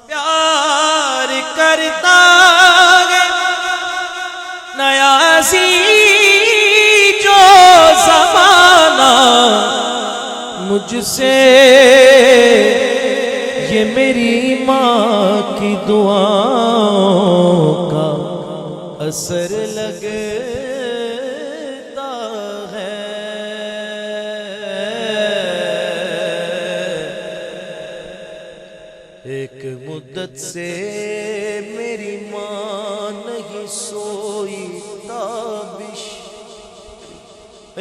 प्यार करता है नया सी जो ज़माना मुझसे, ये मेरी माँ की दुआओं का असर लगता है। एक मुद्दत से मेरी माँ नहीं सोई ताबिश,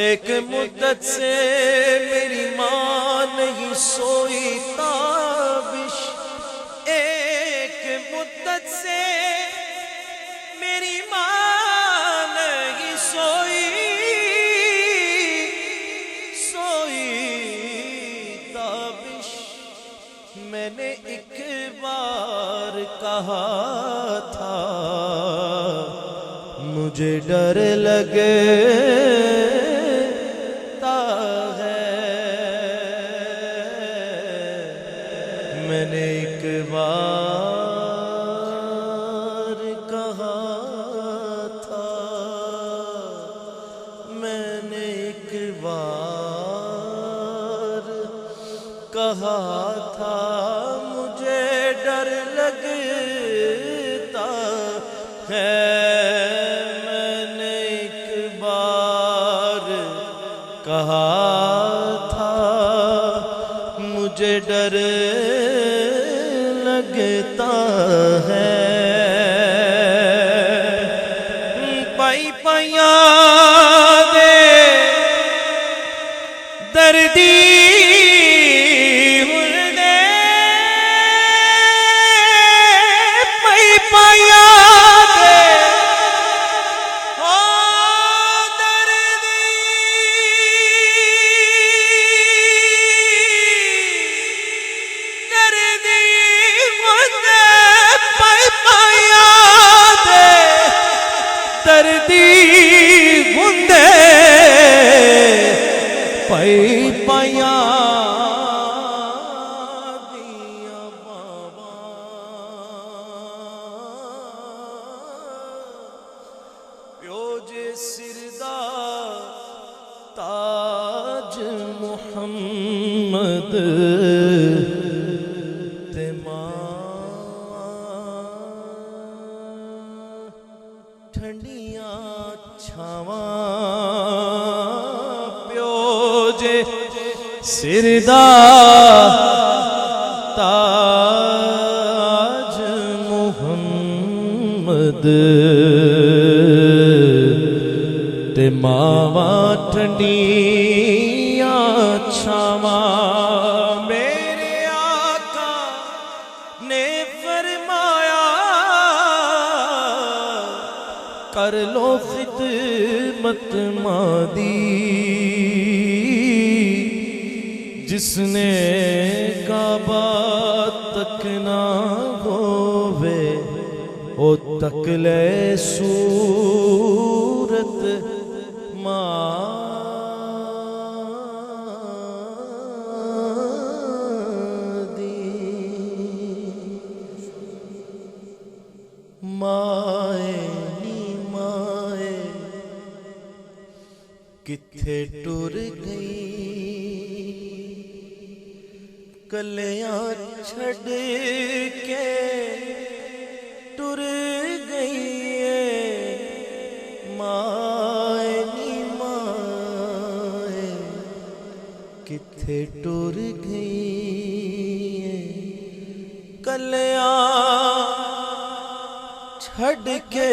एक मुद्दत से मेरी माँ नहीं सोई ताबिश, एक मुद्दत से मेरी माँ नहीं सोई ताबिश। मैंने एक बार कहा था मुझे डर लगता है, मैंने एक बार कहा था, मैंने एक बार कहा था मुझे डर लगता है, मैंने एक बार कहा था मुझे डर लगता है। पाई पाया दे दर्दी पाई पाया दिया बाबा प्योज सिरदा ताज मुहम्मद ते ठंडिया छावा सिरदा ताज मुहम्मद ते मावा ठंडिया छावा। मेरे आका ने फरमाया कर लो खिदमत मादी, जिसने काबा तक ना होवे ओ तक ले सूरत मादी। माए नी माए किथे टुर गई, कलियां छड़ के टुर गई माए नी माए किथे टुर गई, कलियां छड़ के